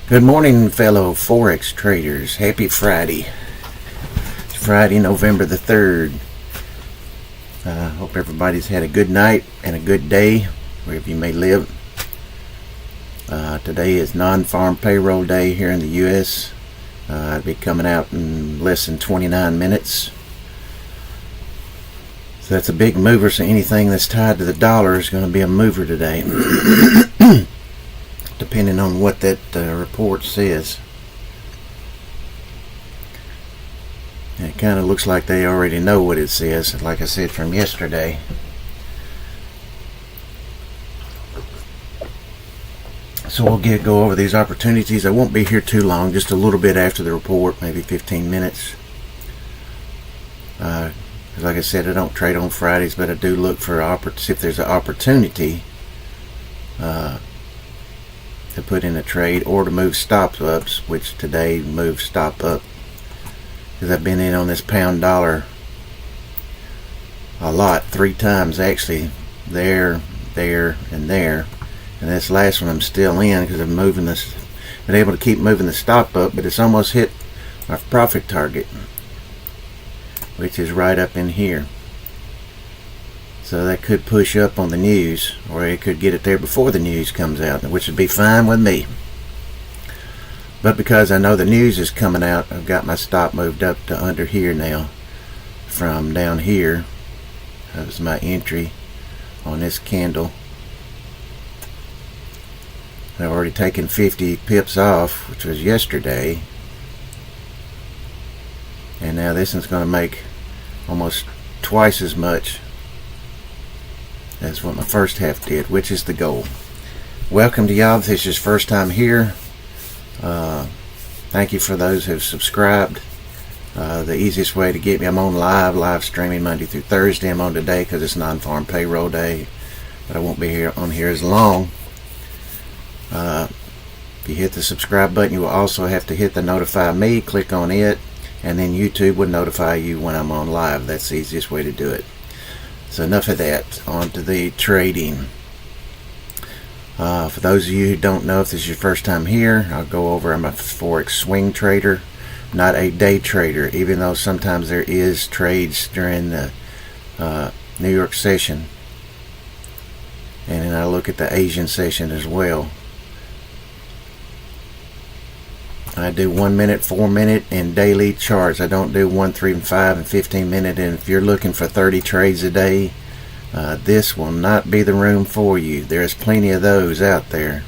Good morning, fellow Forex traders. Happy Friday. It's Friday, November the 3rd. Hope everybody's had a good night and a good day, wherever you may live. Today is non-farm payroll day here in the U.S. I'll be coming out in less than 29 minutes. So that's a big mover, so anything that's tied to the dollar is going to be a mover today. Depending on what that report says. And it kind of looks like they already know what it says, like I said from yesterday. So we'll go over these opportunities. I won't be here too long, just a little bit after the report, maybe 15 minutes. Like I said, I don't trade on Fridays, but I do look for if there's an opportunity to put in a trade or to move stop ups, which today moved stop up because I've been in on this pound dollar a lot, 3 times actually, there, and there. And this last one I'm still in because I'm been able to keep moving the stop up, but it's almost hit my profit target, which is right up in here. So that could push up on the news, or it could get it there before the news comes out, which would be fine with me. But because I know the news is coming out, I've got my stop moved up to under here now. From down here, that was my entry on this candle. I've already taken 50 pips off, which was yesterday. And now this one's going to make almost twice as much. That's what my first half did, which is the goal. Welcome to y'all. If this is your first time here, thank you for those who have subscribed. The easiest way to get me, I'm on live streaming Monday through Thursday. I'm on today because it's non-farm payroll day, but I won't be on here as long. If you hit the subscribe button, you will also have to hit the notify me, click on it, and then YouTube will notify you when I'm on live. That's the easiest way to do it. So enough of that, on to the trading. For those of you who don't know, if this is your first time here, I'll go over, I'm a Forex swing trader, not a day trader, even though sometimes there is trades during the New York session. And then I look at the Asian session as well. I do 1 minute, 4 minute, and daily charts. I don't do 1, 3, and 5, and 15 minute. And if you're looking for 30 trades a day, this will not be the room for you. There's plenty of those out there.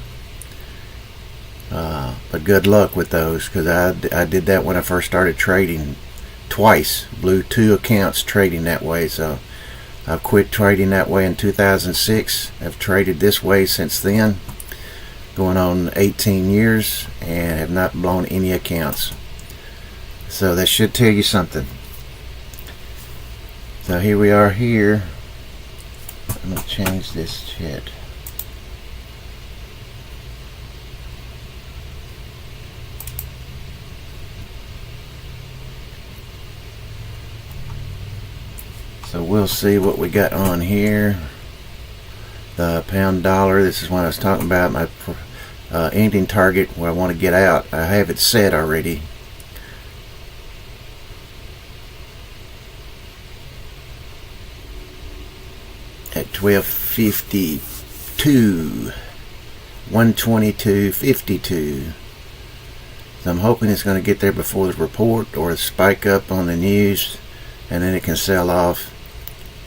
But good luck with those, because I did that when I first started trading twice. Blew 2 accounts trading that way. So I quit trading that way in 2006. I've traded this way since then, going on 18 years, and have not blown any accounts. So that should tell you something. So here we are here. I'm going to change this chat. So we'll see what we got on here. The pound dollar, this is what I was talking about, my ending target where I want to get out. I have it set already. At 12.52, 122.52. So I'm hoping it's going to get there before the report, or spike up on the news, and then it can sell off.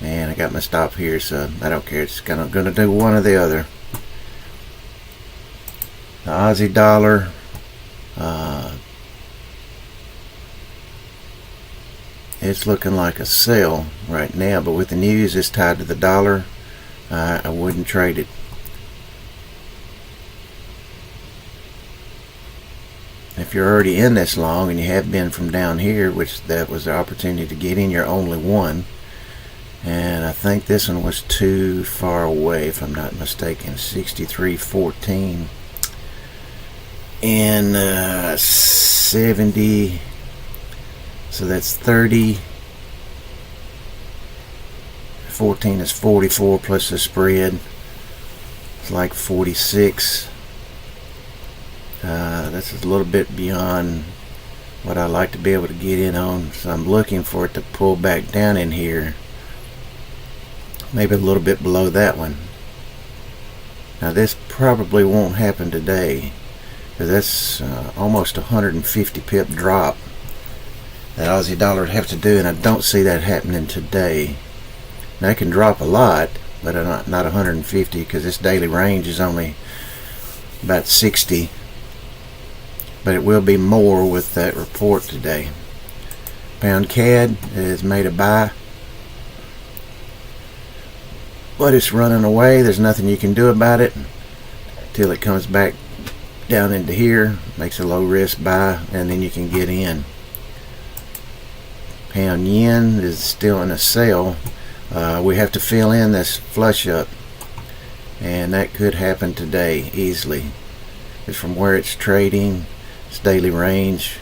And I got my stop here, so I don't care. It's going to do one or the other. The Aussie dollar, it's looking like a sell right now, but with the news it's tied to the dollar, I wouldn't trade it. If you're already in this long, and you have been from down here, which that was the opportunity to get in, you're only one. And I think this one was too far away, if I'm not mistaken. 63.14 and 70. So that's 30. 14 is 44 plus the spread. It's like 46. This is a little bit beyond what I like to be able to get in on, so I'm looking for it to pull back down in here, maybe a little bit below that one. Now this probably won't happen today, because that's almost 150 pip drop that Aussie dollar would have to do, and I don't see that happening today. Now it can drop a lot, but not 150, because this daily range is only about 60. But it will be more with that report today. Pound CAD has made a buy, but it's running away. There's nothing you can do about it till it comes back down into here, makes a low risk buy, and then you can get in. Pound yen is still in a sale. We have to fill in this flush up, and that could happen today easily. It's from where it's trading, its daily range.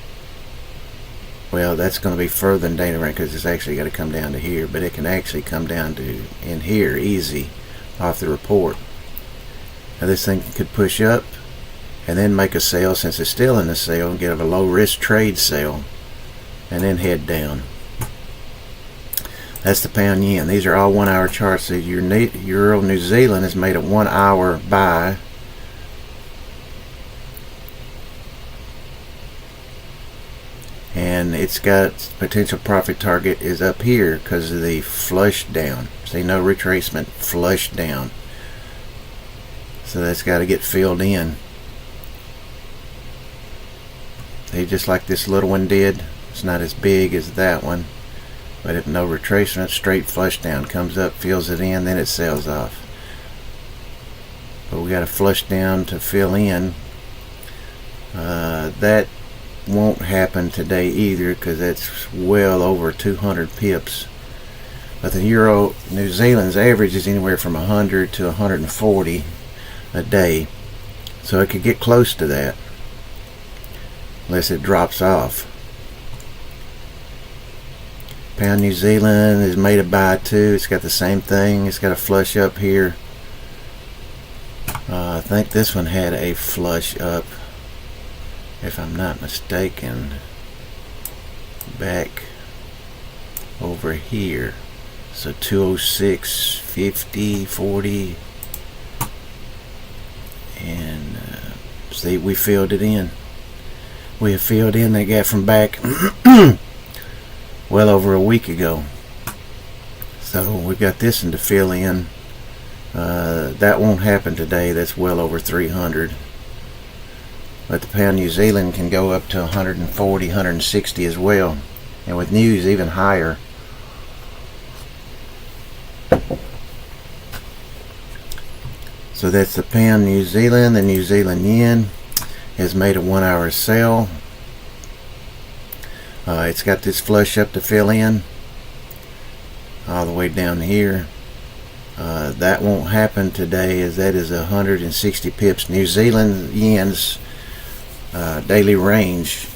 Well, that's going to be further than daily range, because it's actually got to come down to here, but it can actually come down to in here easy off the report. Now this thing could push up and then make a sale, since it's still in the sale, and get a low risk trade sale, and then head down. That's the pound yen. These are all 1 hour charts. So your Euro New Zealand has made a 1 hour buy. And it's got potential profit target is up here because of the flush down. See, no retracement, flush down. So that's got to get filled in. See, just like this little one did. It's not as big as that one. But if no retracement, straight flush down, comes up, fills it in, then it sells off. But we got a flush down to fill in. That won't happen today either, because that's well over 200 pips. But the Euro New Zealand's average is anywhere from 100 to 140 a day, so it could get close to that unless it drops off. Pound New Zealand has made a buy too. It's got the same thing. It's got a flush up here. I think this one had a flush up, if I'm not mistaken, back over here. So 206, 50, 40, and see, we filled it in. We have filled in that gap from back well over a week ago. So we've got this one to fill in. That won't happen today. That's well over 300. But the pound New Zealand can go up to 140, 160 as well, and with news even higher. So that's the pound New Zealand. The New Zealand yen has made a 1 hour sell. It's got this flush up to fill in all the way down here. That won't happen today, as that is 160 pips. New Zealand yen's daily range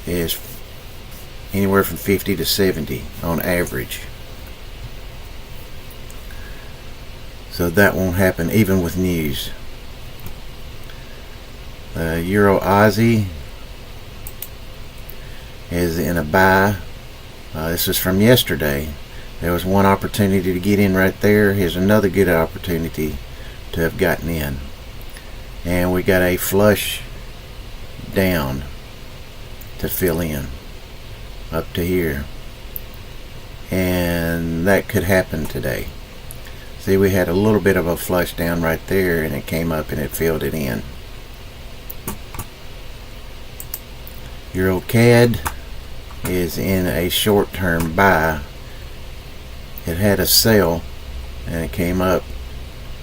is anywhere from 50 to 70 on average. So that won't happen even with news. Euro Aussie is in a buy. This is from yesterday. There was one opportunity to get in right there. Here's another good opportunity to have gotten in. And we got a flush down to fill in up to here. And that could happen today. See, we had a little bit of a flush down right there, and it came up and it filled it in. Euro CAD is in a short-term buy. It had a sell and it came up.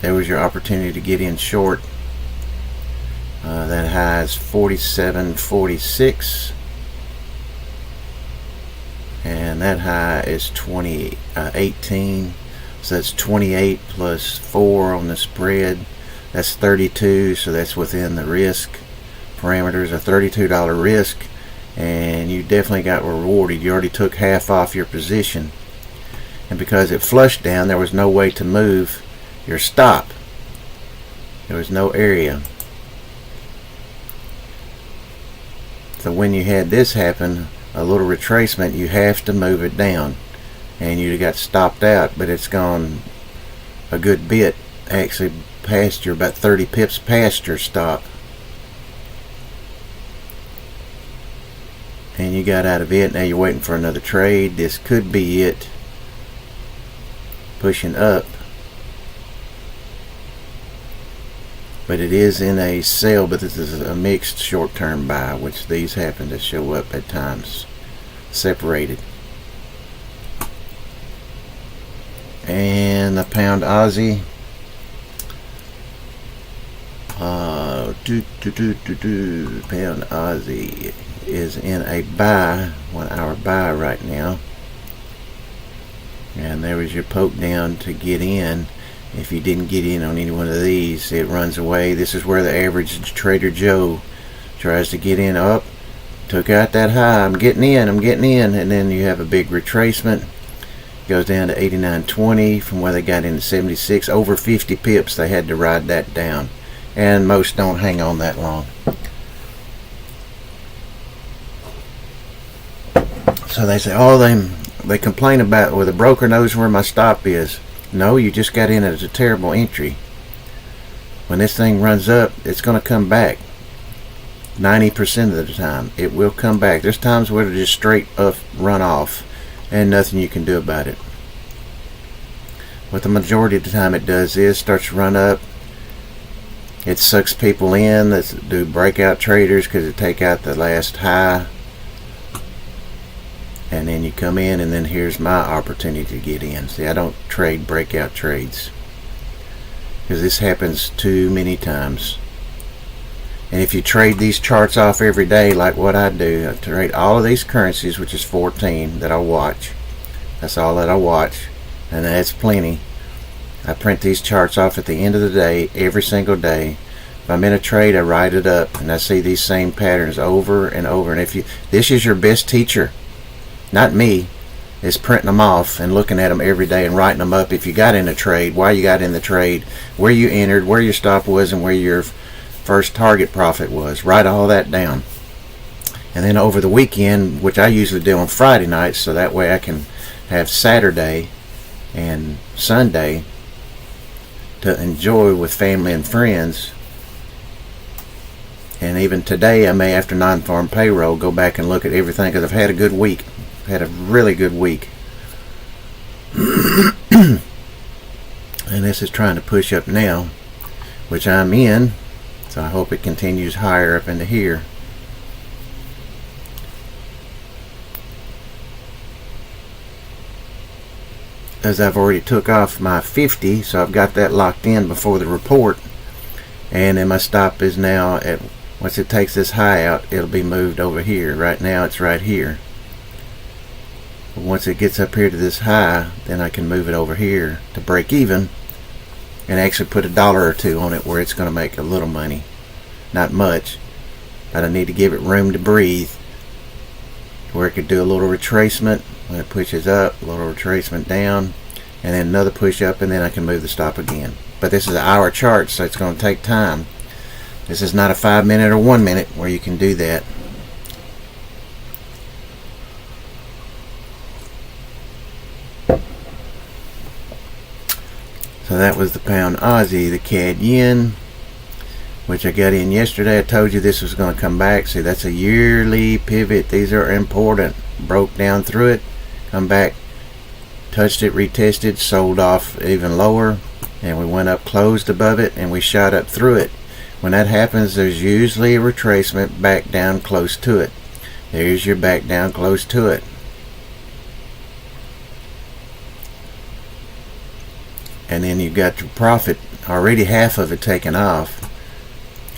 There was your opportunity to get in short. That high is 47.46, and that high is 18. So that's 28 plus 4 on the spread. That's 32. So that's within the risk parameters. A $32 risk, and you definitely got rewarded. You already took half off your position, and because it flushed down, there was no way to move your stop. There was no area. So when you had this happen, a little retracement, you have to move it down, and you got stopped out, but it's gone a good bit, actually past your, about 30 pips past your stop, and you got out of it. Now you're waiting for another trade. This could be it pushing up, but it is in a sell, but this is a mixed short-term buy, which these happen to show up at times separated. And the pound Aussie, pound Aussie is in a buy, 1 hour buy right now, and there was your poke down to get in. If you didn't get in on any one of these, it runs away. This is where the average Trader Joe tries to get in. Up, took out that high, I'm getting in, and then you have a big retracement. Goes down to 89.20 from where they got into 76. Over 50 pips they had to ride that down, and most don't hang on that long. So they say, oh, they complain about, well, the broker knows where my stop is. No, you just got in at a terrible entry. When this thing runs up, it's going to come back. 90% of the time it will come back. There's times where it'll just straight up run off and nothing you can do about it. But the majority of the time it does is starts to run up. It sucks people in that do breakout traders because it take out the last high, and then you come in, and then here's my opportunity to get in. See, I don't trade breakout trades because this happens too many times. And if you trade these charts off every day like what I do, I trade all of these currencies, which is 14 that I watch. That's all that I watch, and that's plenty. I print these charts off at the end of the day, every single day. If I'm in a trade, I write it up, and I see these same patterns over and over. And if you, this is your best teacher, not me, is printing them off and looking at them every day and writing them up. If you got in a trade, why you got in the trade, where you entered, where your stop was, and where your first target profit was. Write all that down. And then over the weekend, which I usually do on Friday nights, so that way I can have Saturday and Sunday to enjoy with family and friends. And even today I may, after non-farm payroll, go back and look at everything, because I've had a good week. I've had a really good week. And this is trying to push up now, which I'm in. So I hope it continues higher up into here. As I've already took off my 50, so I've got that locked in before the report. And then my stop is now at, once it takes this high out, it'll be moved over here. Right now it's right here. But once it gets up here to this high, then I can move it over here to break even, and actually put $1 or $2 on it where it's going to make a little money. Not much, but I need to give it room to breathe, where it could do a little retracement when it pushes up, a little retracement down, and then another push up, and then I can move the stop again. But this is an hour chart, so it's going to take time. This is not a 5 minute or 1 minute where you can do that. So that was the pound Aussie. The CAD yen, which I got in yesterday. I told you this was going to come back. See, that's a yearly pivot. These are important. Broke down through it, come back, touched it, retested, sold off even lower, and we went up, closed above it, and we shot up through it. When that happens, there's usually a retracement back down close to it. There's your back down close to it. And then you've got your profit, already half of it taken off,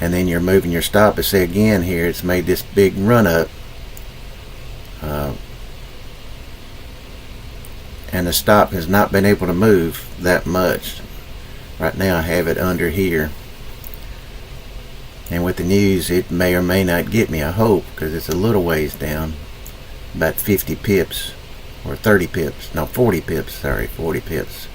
and then you're moving your stop. But say again here, it's made this big run up, and the stop has not been able to move that much. Right now I have it under here, and with the news it may or may not get me, I hope, because it's a little ways down, about 50 pips or 30 pips, no 40 pips, sorry, 40 pips.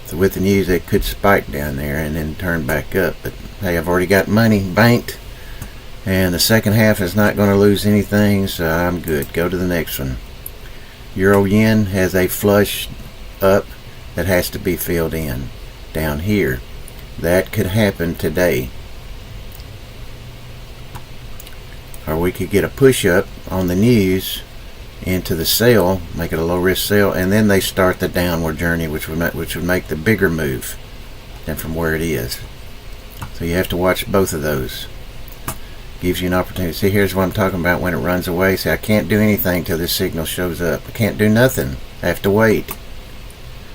So with the news, it could spike down there and then turn back up. But hey, I've already got money banked, And the second half is not going to lose anything, so I'm good. Go to the next one. Euro yen has a flush up that has to be filled in down here. That could happen today. Or we could get a push up on the news into the sell, make it a low risk sell, and then they start the downward journey, which would make the bigger move than from where it is. So you have to watch both of those. Gives you an opportunity. See, here's what I'm talking about when it runs away. See, I can't do anything till this signal shows up. I can't do nothing. I have to wait.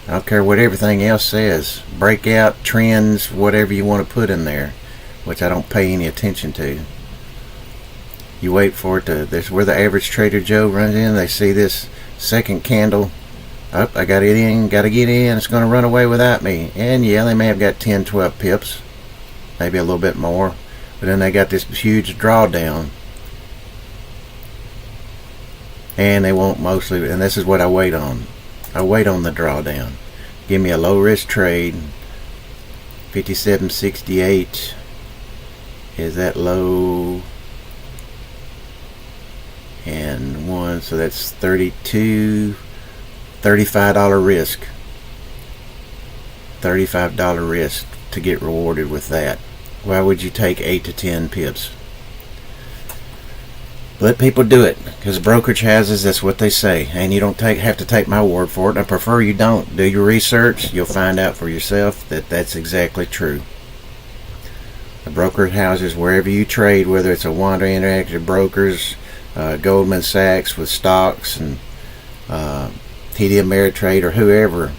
I don't care what everything else says. Breakout, trends, whatever you want to put in there, which I don't pay any attention to. You wait for it to, that's where the average trader Joe runs in. They see this second candle. Oh, I got it in, got to get in. It's going to run away without me. And yeah, they may have got 10, 12 pips. Maybe a little bit more. But then they got this huge drawdown. And they won't mostly, and this is what I wait on. I wait on the drawdown. Give me a low risk trade. 57.68 is that low. And one, so that's $35 risk. $35 risk to get rewarded with that. Why would you take 8 to 10 pips? Let people do it, because brokerage houses, that's what they say, and you don't have to take my word for it. I prefer you don't. Do your research. You'll find out for yourself that that's exactly true. The brokerage houses, wherever you trade, whether it's a Wanda Interactive Brokers, Goldman Sachs with stocks, and TD Ameritrade, or whoever,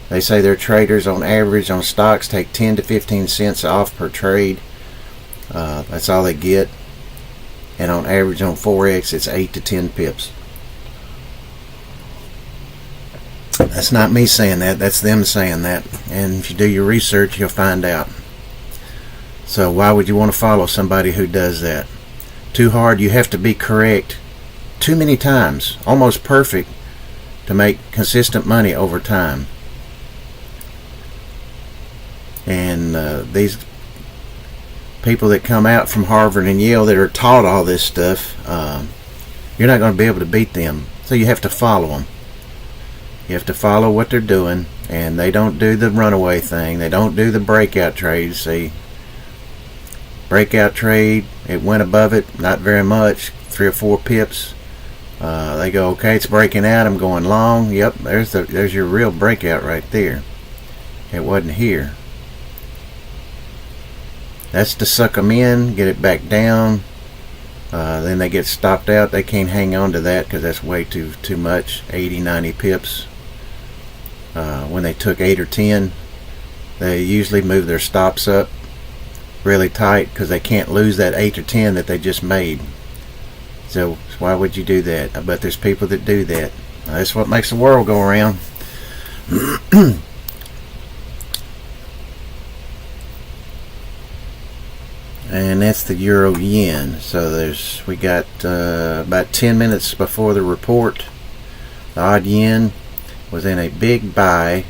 they say their traders on average on stocks take 10 to 15 cents off per trade. That's all they get. And on average on Forex, it's 8 to 10 pips. That's not me saying that. That's them saying that. And if you do your research, you'll find out. So why would you want to follow somebody who does that? Too hard. You have to be correct too many times, almost perfect, to make consistent money over time. And these people that come out from Harvard and Yale that are taught all this stuff, you're not going to be able to beat them. So you have to follow them. You have to follow what they're doing, and they don't do the runaway thing. They don't do the breakout trades. See, breakout trade, it went above it, not very much, 3 or 4 pips. They go, okay, it's breaking out, I'm going long. Yep, there's your real breakout right there. It wasn't here. That's to suck them in, get it back down. Then they get stopped out. They can't hang on to that because that's way too much. 80, 90 pips. When they took 8 or 10, they usually move their stops up really tight because they can't lose that 8 or 10 that they just made. So why would you do that? I bet there's people that do that. That's what makes the world go around. And that's the euro yen. So we got about 10 minutes before the report. The odd yen was in a big buy.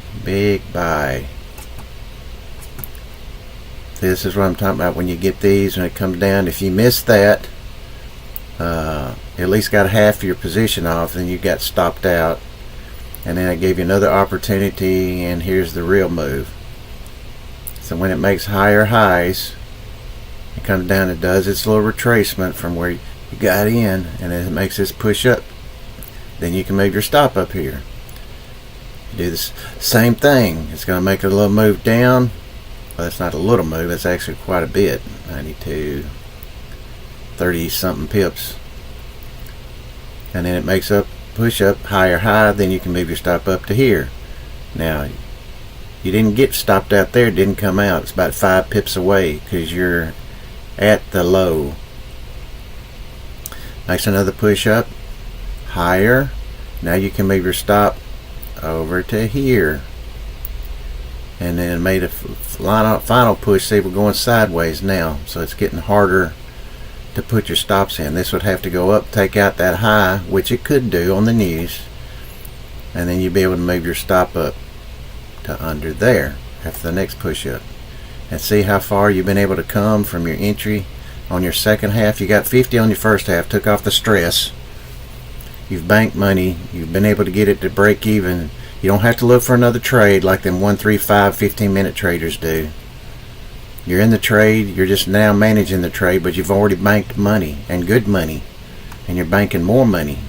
This is what I'm talking about when you get these, when it comes down. If you miss that, at least got half of your position off, then you got stopped out. And then I gave you another opportunity, and here's the real move. So when it makes higher highs, it comes down, it does its little retracement from where you got in, and then it makes this push up. Then you can move your stop up here. You do the same thing. It's going to make a little move down. Well, that's not a little move, that's actually quite a bit. 92, 30 something pips. And then it makes up, push up, higher high, then you can move your stop up to here. Now, you didn't get stopped out there, it didn't come out. It's about 5 pips away because you're at the low. Makes another push up, higher. Now you can move your stop over to here. And then made a final push. See, we're going sideways now, so it's getting harder to put your stops in. This would have to go up, take out that high, which it could do on the news, and then you'd be able to move your stop up to under there after the next push up. And see how far you've been able to come from your entry on your second half. You got 50 on your first half, took off the stress. You've banked money. You've been able to get it to break even. You don't have to look for another trade like them 135 15-minute traders do. You're in the trade. You're just now managing the trade, but you've already banked money, and good money, and you're banking more money.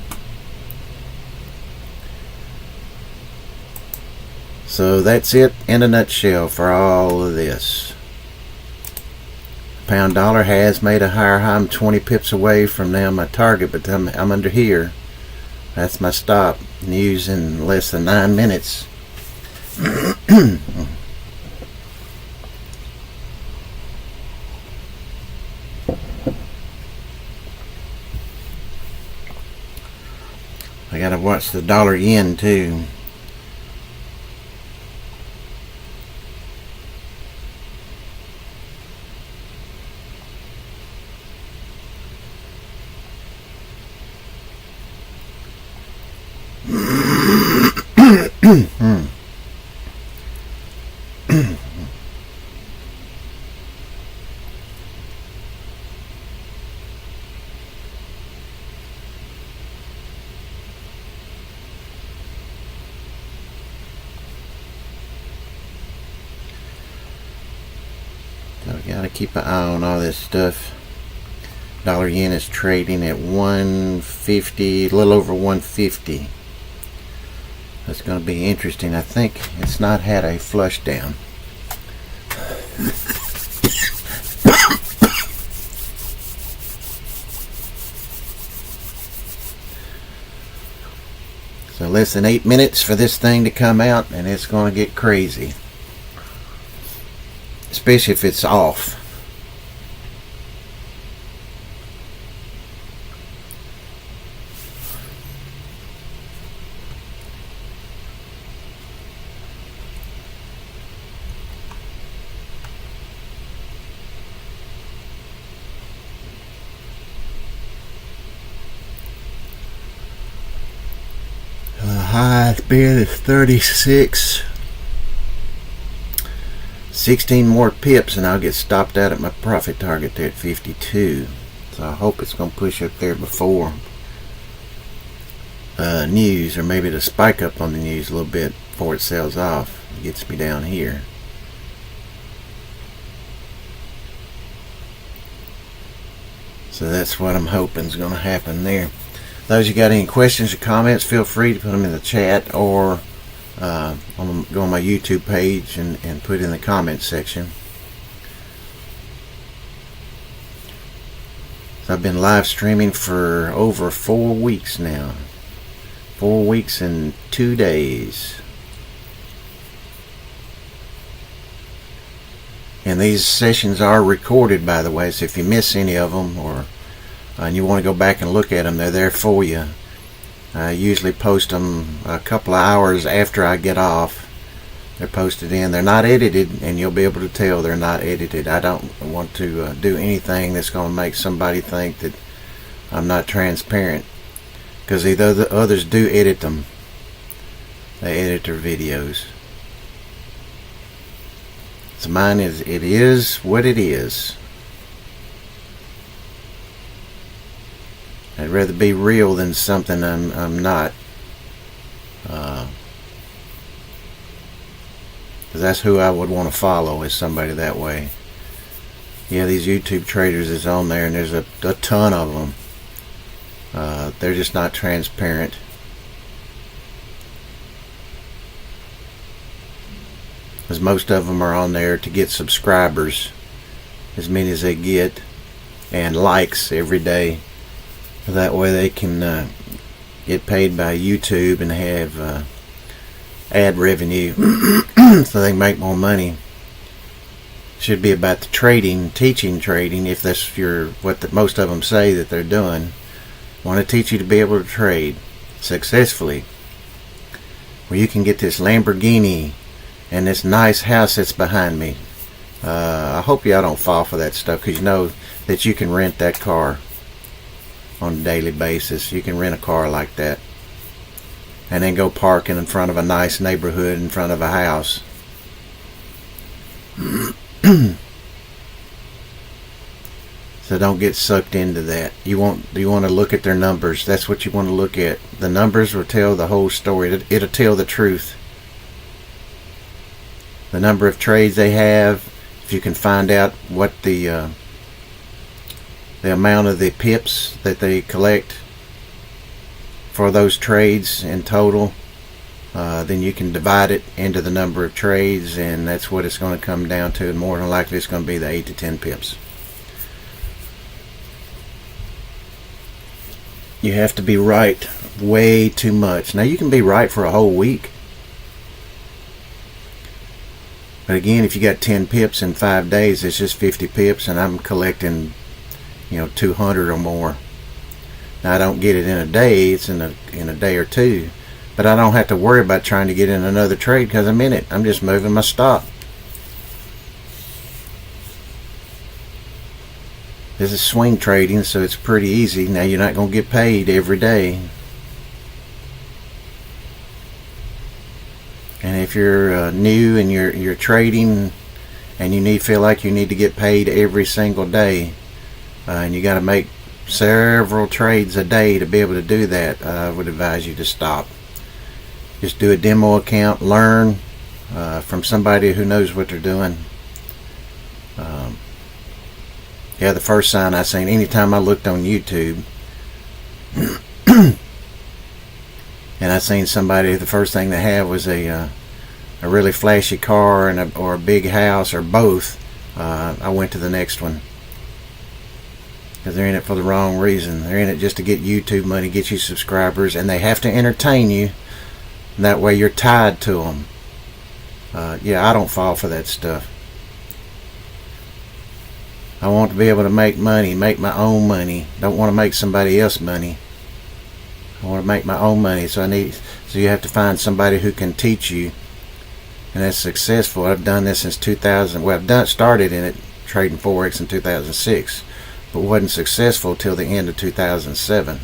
So that's it in a nutshell for all of this. Pound dollar has made a higher high. I'm 20 pips away from now my target, but I'm under here. That's my stop. News in less than 9 minutes. I gotta watch the dollar yen too. So we gotta keep an eye on all this stuff. Dollar yen is trading at 150, a little over 150. That's going to be interesting. I think it's not had a flush down. So less than 8 minutes for this thing to come out, and it's going to get crazy. Especially if it's off. Highest bid is 36. 16 more pips and I'll get stopped out at my profit target there at 52. So I hope it's going to push up there before news, or maybe to spike up on the news a little bit before it sells off. It gets me down here. So that's what I'm hoping is going to happen there. Those you got any questions or comments, feel free to put them in the chat, or go on my YouTube page and put in the comments section. So I've been live streaming for over 4 weeks now. 4 weeks and 2 days. And these sessions are recorded, by the way, so if you miss any of them, or and you want to go back and look at them, they're there for you. I usually post them a couple of hours after I get off. They're posted in. They're not edited, and you'll be able to tell they're not edited. I don't want to do anything that's going to make somebody think that I'm not transparent, because either the others do edit them. They edit their videos. So mine is, it is what it is. I'd rather be real than something I'm not. Because that's who I would want to follow, is somebody that way. Yeah, these YouTube traders is on there, and there's a ton of them. They're just not transparent. Because most of them are on there to get subscribers, as many as they get, and likes every day. That way they can get paid by YouTube and have ad revenue so they can make more money. Should be about the trading, teaching trading, if that's what most of them say that they're doing. Want to teach you to be able to trade successfully, where you can get this Lamborghini and this nice house that's behind me. I hope y'all don't fall for that stuff, because you know that you can rent that car on a daily basis. You can rent a car like that and then go parking in front of a nice neighborhood in front of a house. So don't get sucked into that. You want to look at their numbers. That's what you want to look at. The numbers will tell the whole story. It'll tell the truth. The number of trades they have. If you can find out what the amount of the pips that they collect for those trades in total, then you can divide it into the number of trades, and that's what it's going to come down to. And more than likely it's going to be the 8 to 10 pips. You have to be right way too much. Now you can be right for a whole week, but again, if you got 10 pips in 5 days, it's just 50 pips, and I'm collecting 200 or more. Now I don't get it in a day, it's in a day or two, but I don't have to worry about trying to get in another trade because I'm in it. I'm just moving my stop. This is swing trading, so it's pretty easy. Now you're not going to get paid every day, and if you're new and you're trading and you feel like you need to get paid every single day, and you got to make several trades a day to be able to do that, I would advise you to stop. Just do a demo account, learn from somebody who knows what they're doing. Yeah, the first sign I seen anytime I looked on YouTube and I seen somebody, the first thing they had was a really flashy car and or a big house or both, I went to the next one. Because they're in it for the wrong reason. They're in it just to get YouTube money, get you subscribers, and they have to entertain you. And that way you're tied to them. Yeah, I don't fall for that stuff. I want to be able to make money, make my own money. Don't want to make somebody else's money. I want to make my own money, so you have to find somebody who can teach you, and that's successful. I've done this since 2000. Well, started in it trading Forex in 2006. But wasn't successful till the end of 2007.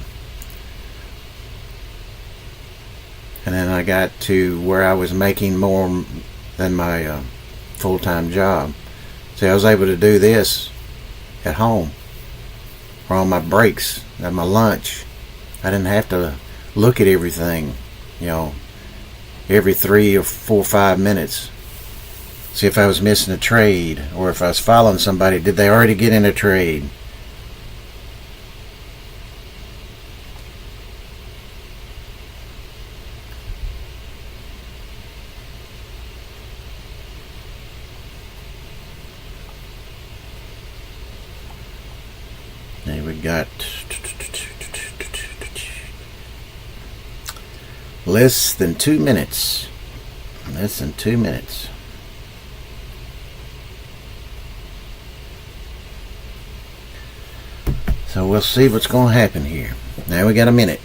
And then I got to where I was making more than my full-time job. See, I was able to do this at home or on my breaks, at my lunch. I didn't have to look at everything, every 3 or 4 or 5 minutes. See if I was missing a trade, or if I was following somebody, did they already get in a trade? There we got less than 2 minutes. Less than 2 minutes. So we'll see what's going to happen here. Now we got a minute.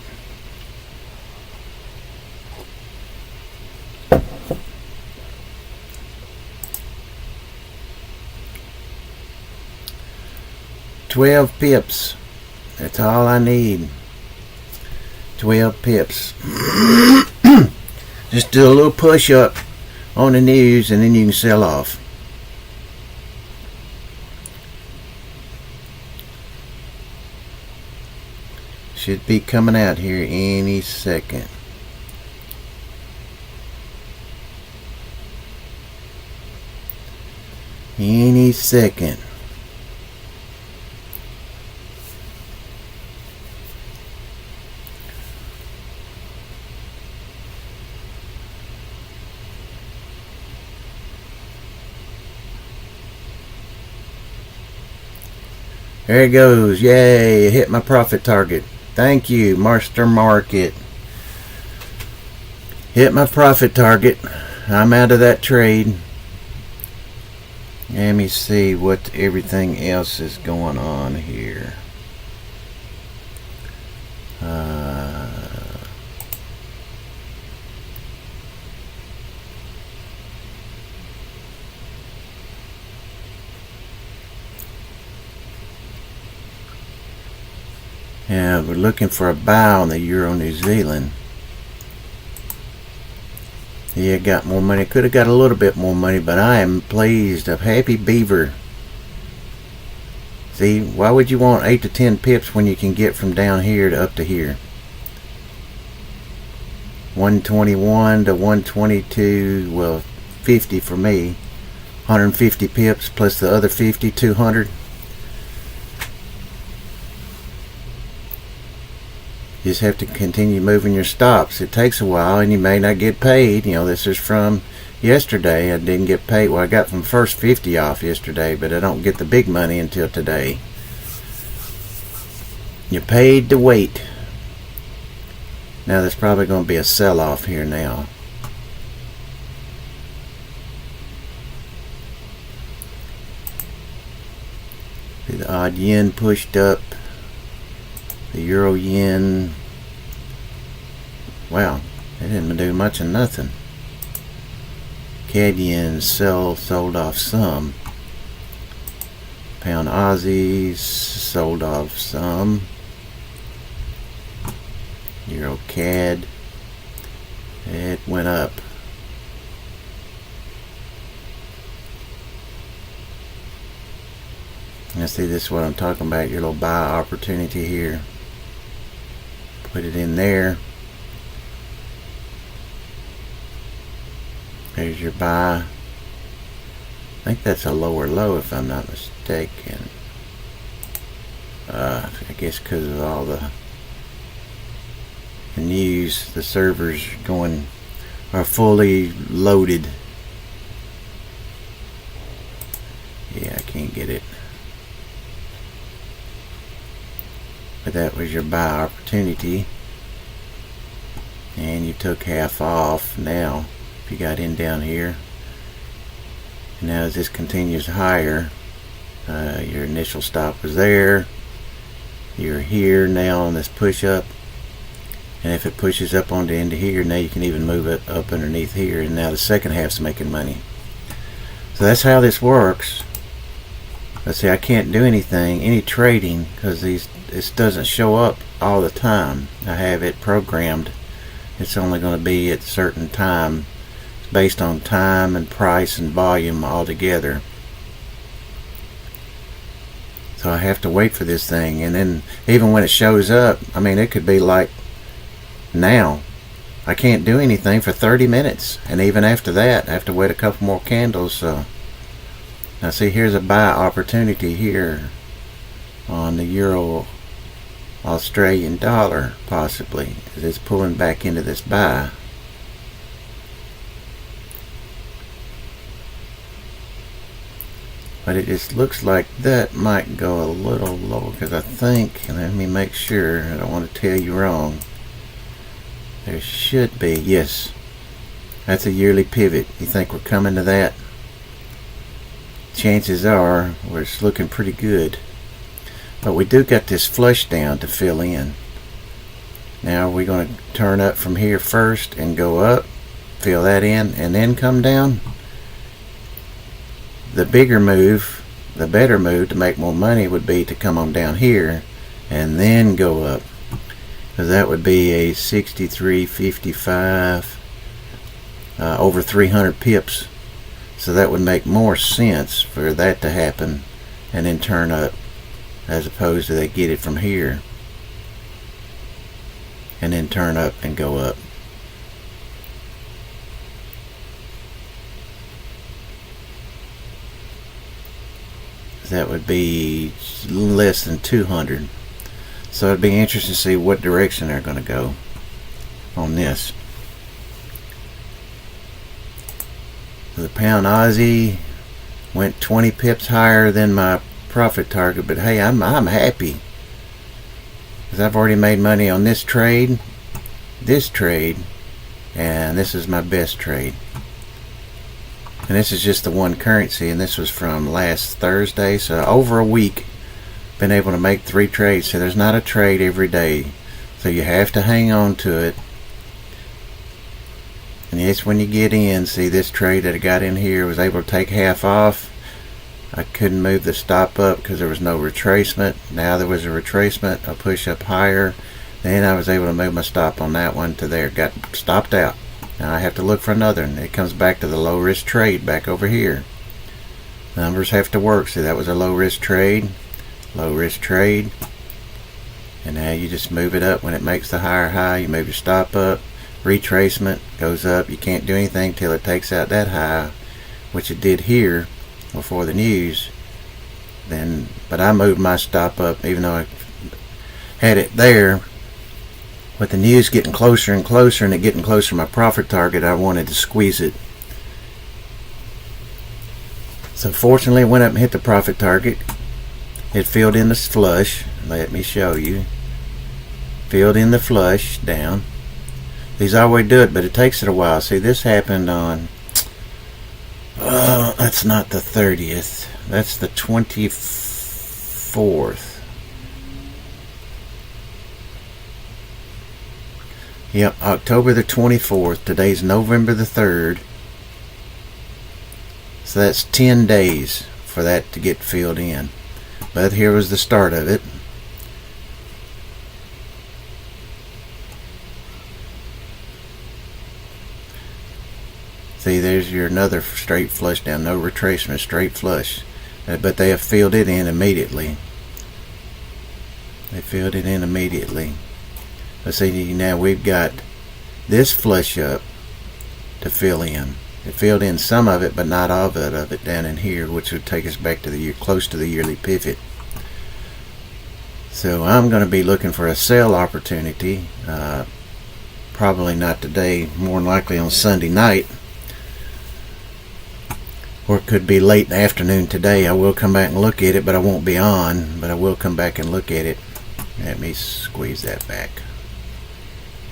$12 pips. That's all I need. 12 pips. Just do a little push up on the news and then you can sell off. Should be coming out here any second. Any second. There it goes. Yay, hit my profit target. Thank you, Master Market. Hit my profit target. I'm out of that trade. Let me see what everything else is going on here. Yeah, we're looking for a buy on the Euro New Zealand. Yeah, got more money. Could have got a little bit more money, but I am pleased. A happy beaver. See, why would you want 8 to 10 pips when you can get from down here to up to here? 121 to 122, well, 50 for me. 150 pips plus the other 50, 200. You just have to continue moving your stops. It takes a while and you may not get paid. You know, this is from yesterday. I didn't get paid. Well, I got from first 50 off yesterday, but I don't get the big money until today. You're paid to wait. Now there's probably going to be a sell-off here now. The odd yen pushed up. The euro yen, wow, it didn't do much of nothing. CAD yen sold off some. Pound Aussies sold off some. Euro CAD, it went up. Now see, this is what I'm talking about, your little buy opportunity here. Put it in there. There's your buy. I think that's a lower low if I'm not mistaken. I guess because of all the news, the servers are fully loaded. Yeah, I can't get it. But that was your buy opportunity, and you took half off. Now if you got in down here, and now as this continues higher, your initial stop was there, you're here now on this push up, and if it pushes up on the end of here, now you can even move it up underneath here, and now the second half's making money. So that's how this works. Let's see, I can't do any trading, because this doesn't show up all the time. I have it programmed. It's only going to be at a certain time. It's based on time and price and volume all together. So I have to wait for this thing, and then even when it shows up, I mean, it could be like now. I can't do anything for 30 minutes, and even after that I have to wait a couple more candles. So now see, here's a buy opportunity here on the euro Australian dollar, possibly, as it's pulling back into this buy. But it just looks like that might go a little lower, because I think, and let me make sure, I don't want to tell you wrong, there should be, yes, that's a yearly pivot. You think we're coming to that? Chances are it's looking pretty good. But we do got this flush down to fill in. Now we're going to turn up from here first and go up, fill that in, and then come down. The bigger move, the better move to make more money would be to come on down here and then go up, because that would be a 63.55, over 300 pips. So that would make more sense for that to happen and then turn up, as opposed to they get it from here and then turn up and go up. That would be less than 200. So it'd be interesting to see what direction they're going to go on this. The pound Aussie went 20 pips higher than my profit target, but hey, I'm happy, because I've already made money on this trade, and this is my best trade. And this is just the one currency, and this was from last Thursday, so over a week been able to make 3 trades. So there's not a trade every day, so you have to hang on to it. And yes, when you get in, see this trade that I got in here, was able to take half off. I couldn't move the stop up because there was no retracement. Now there was a retracement, a push up higher. Then I was able to move my stop on that one to there. Got stopped out. Now I have to look for another, and it comes back to the low risk trade back over here. Numbers have to work. See, that was a low risk trade. low risk trade. And now you just move it up when it makes the higher high. You move your stop up, retracement goes up. You can't do anything till it takes out that high, which it did here before the news. But I moved my stop up even though I had it there. With the news getting closer and closer and it getting closer to my profit target, I wanted to squeeze it. So fortunately it went up and hit the profit target. It filled in the flush. Let me show you. Filled in the flush down. These always do it, but it takes it a while. See, this happened on, that's not the 30th. That's the 24th. Yep, October the 24th. Today's November the 3rd. So that's 10 days for that to get filled in. But here was the start of it. See, there's your another straight flush down, no retracement, straight flush. But they have filled it in immediately. They filled it in immediately. But see, now we've got this flush up to fill in. It filled in some of it, but not all of it down in here, which would take us back to the year, close to the yearly pivot. So I'm going to be looking for a sell opportunity. Probably not today, more than likely on Sunday night. Or it could be late in the afternoon today. I will come back and look at it, but I won't be on. But I will come back and look at it. Let me squeeze that back.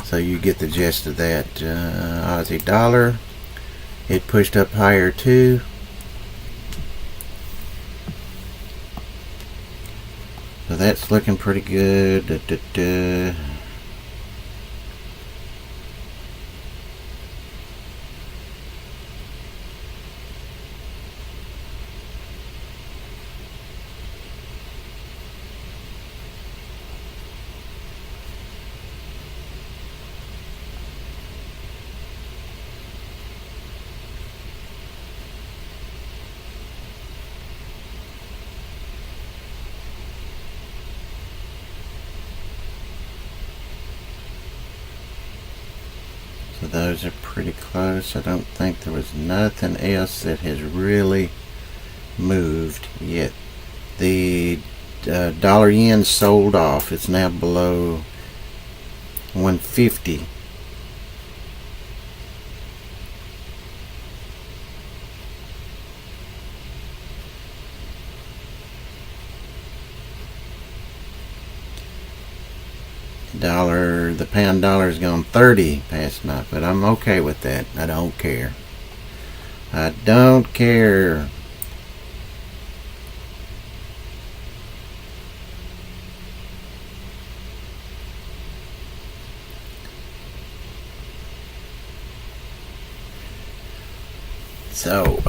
So you get the gist of that. Aussie dollar. It pushed up higher too. So that's looking pretty good. So those are pretty close. I don't think there was nothing else that has really moved yet. The dollar yen sold off. It's now below 150. The pound dollar has gone 30 past my, but I'm okay with that. I don't care. I don't care. So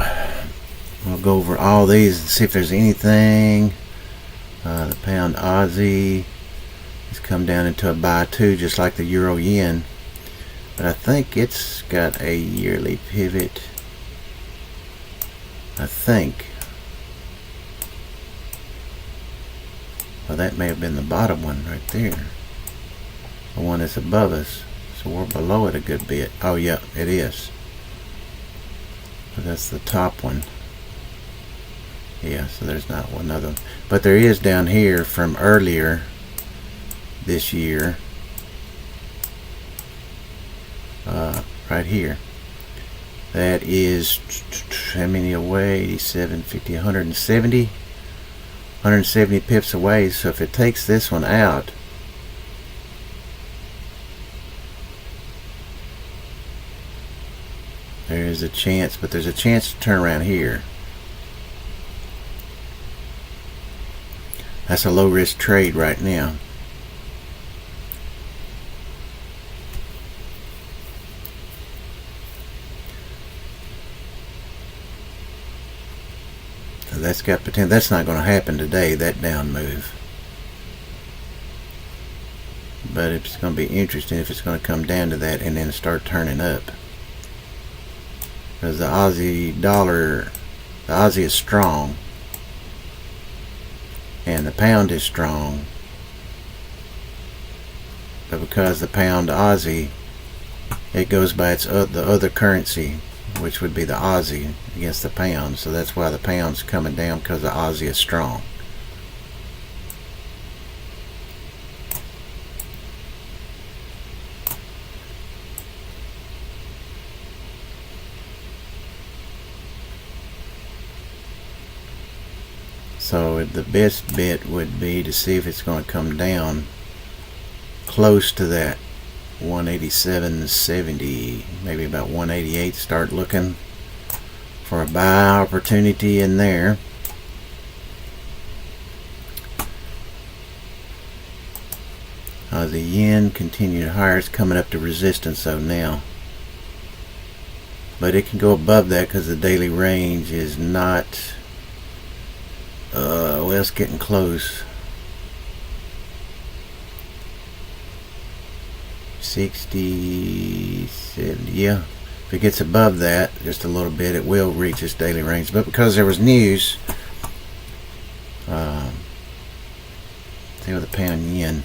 we'll go over all these and see if there's anything. The pound Aussie has come down into a buy too, just like the euro yen, but I think it's got a yearly pivot. I think. Well, that may have been the bottom one right there, the one that's above us, so we're below it a good bit. Oh yeah, it is. So that's the top one. Yeah, so there's not one other one, but there is down here from earlier this year, right here. That is how many away? 87, 50, 170, 170 pips away. So if it takes this one out, there is a chance, but there's a chance to turn around here. That's a low risk trade right now. So that's got potential. That's not going to happen today, that down move. But it's going to be interesting if it's going to come down to that and then start turning up. Because the Aussie dollar, the Aussie is strong. and the pound is strong. But because the pound Aussie, it goes by the other currency, which would be the Aussie against the pound. So that's why the pound's coming down, because the Aussie is strong. So the best bet would be to see if it's going to come down close to that 187.70, maybe about 188. Start looking for a buy opportunity in there. The yen continued higher. It's coming up to resistance though now, but it can go above that because the daily range is not well, it's getting close. 60, 70, yeah. If it gets above that just a little bit, it will reach its daily range. But because there was news, see with the pound yen,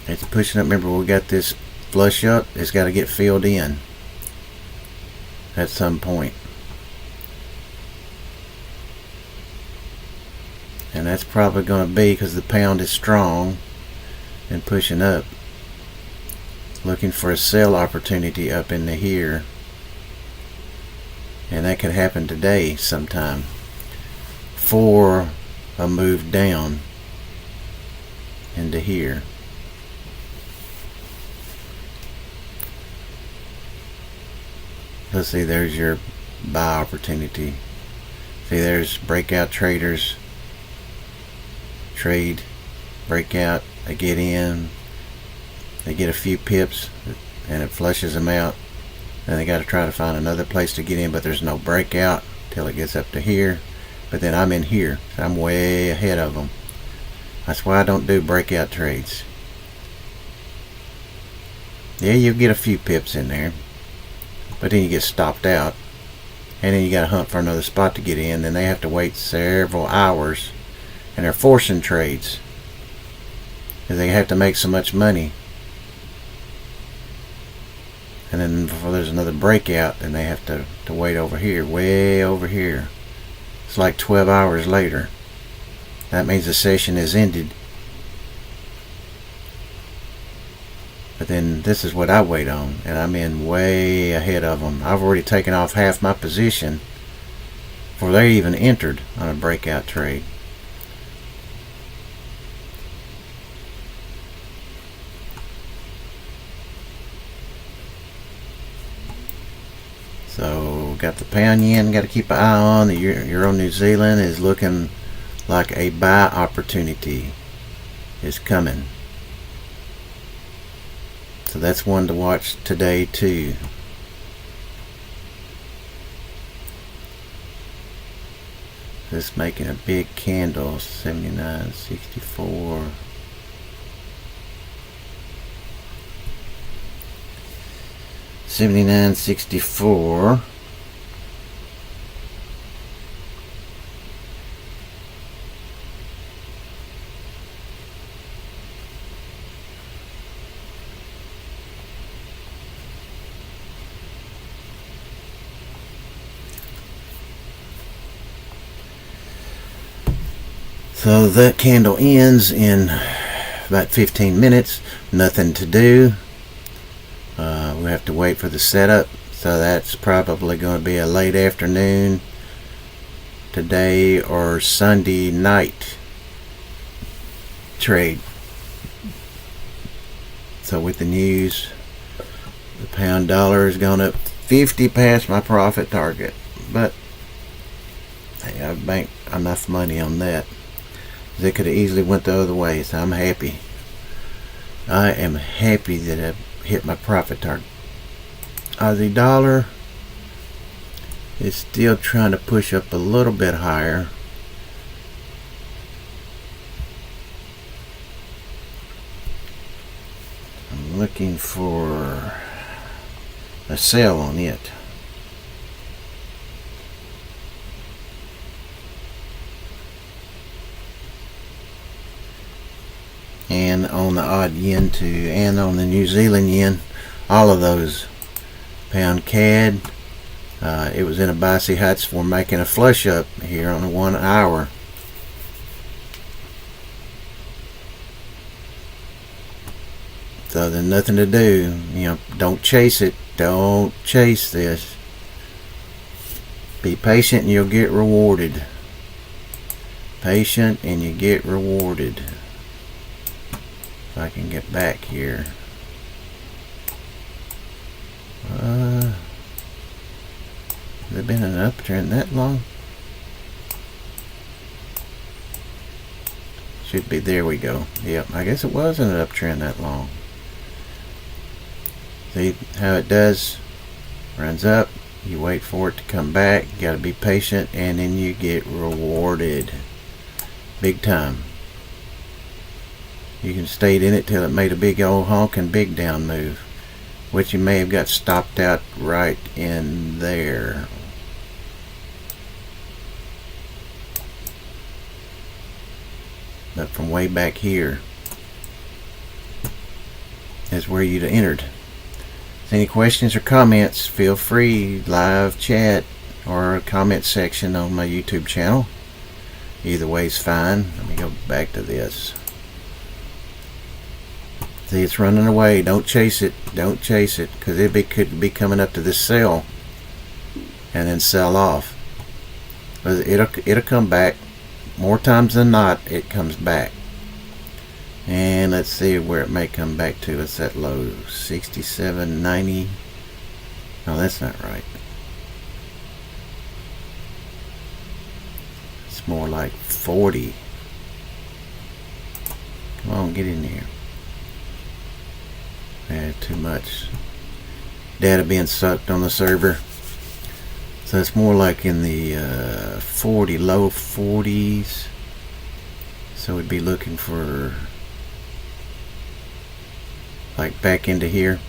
it's pushing up. Remember, we got this flush up. It's got to get filled in at some point. And that's probably going to be because the pound is strong and pushing up, looking for a sell opportunity up into here, and that could happen today sometime for a move down into here. Let's see, there's your buy opportunity. See, there's breakout traders trade, breakout, they get in, they get a few pips and it flushes them out, and they got to try to find another place to get in, but there's no breakout till it gets up to here. But then I'm in here, so I'm way ahead of them. That's why I don't do breakout trades. Yeah, you get a few pips in there, but then you get stopped out, and then you got to hunt for another spot to get in. Then they have to wait several hours, and they're forcing trades because they have to make so much money. And then before there's another breakout, then they have to wait over here, way over here. It's like 12 hours later. That means the session is ended. But then this is what I wait on, and I'm in way ahead of them. I've already taken off half my position before they even entered on a breakout trade. So got the pound yen, got to keep an eye on. The Euro New Zealand is looking like a buy opportunity is coming. So that's one to watch today too. This making a big candle, 79.64. $79.64. So that candle ends in about 15 minutes. Nothing to do. We have to wait for the setup, so that's probably going to be a late afternoon today or Sunday night trade. So with the news, the pound dollar has gone up 50 past my profit target, but hey, I've banked enough money on that. They could have easily went the other way, so I'm happy. I am happy that I've hit my profit target. Aussie dollar is still trying to push up a little bit higher. I'm looking for a sell on it. and on the odd yen too, and on the New Zealand yen, all of those. Pound CAD, it was in a Bicey Heights for making a flush up here on the 1 hour. So there's nothing to do. You know, don't chase it. Don't chase this. Be patient and you'll get rewarded. Patient and you get rewarded. If I can get back here. Has there been an uptrend that long? Should be. There we go. Yep, I guess it wasn't an uptrend that long. See how it does? Runs up, you wait for it to come back, you gotta be patient, and then you get rewarded big time. You can stay in it till it made a big old honking big down move, which you may have got stopped out right in there. But from way back here is where you'd have entered. Any questions or comments, feel free, live chat or comment section on my YouTube channel. Either way is fine. Let me go back to this. See, it's running away. Don't chase it. Don't chase it, because it could be coming up to this sell and then sell off. It'll come back. More times than not, it comes back. And let's see where it may come back to. It's that low, 67.90. No, that's not right. It's more like 40. Come on, get in there. Too much data being sucked on the server. So it's more like in the 40, low 40s. So we'd be looking for like back into here,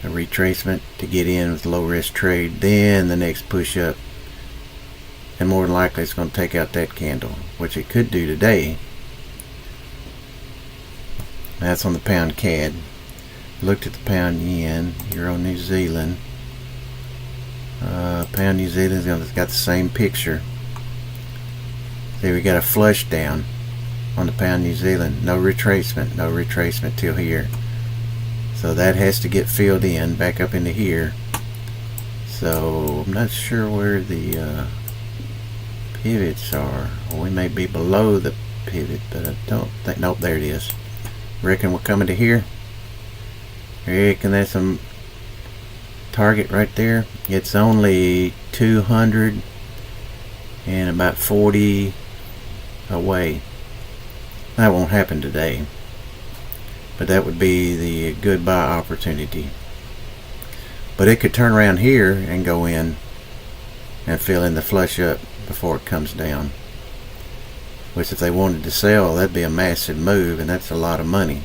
a retracement to get in with low risk trade, then the next push up, and more than likely it's going to take out that candle, which it could do today. That's on the pound CAD. Looked at the pound yen, euro New Zealand. Pound New Zealand's got the same picture. See, we got a flush down on the pound New Zealand. No retracement till here. So that has to get filled in back up into here. So I'm not sure where the pivots are. Well, we may be below the pivot, but I don't think. Nope, there it is. Reckon we're coming to here. Reckon that's some target right there. It's only 200 and about 40 away. That won't happen today, but that would be the good buy opportunity. But it could turn around here and go in and fill in the flush up before it comes down, which if they wanted to sell, that'd be a massive move, and that's a lot of money.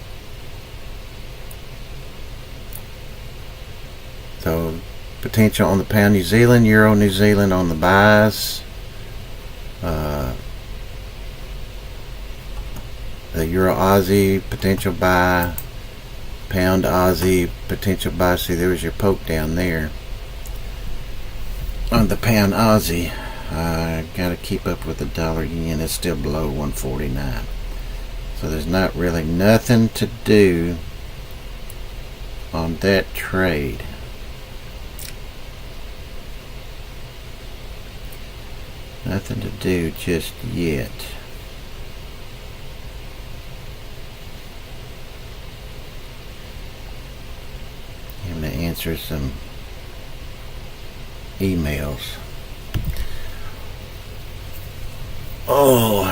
So potential on the pound New Zealand, euro New Zealand on the buys. The euro Aussie potential buy, pound Aussie potential buy. See, there was your poke down there on the pound Aussie. Got to keep up with the dollar yen. It's still below 149, so there's not really nothing to do on that trade. Nothing to do just yet. I'm going to answer some emails. Oh,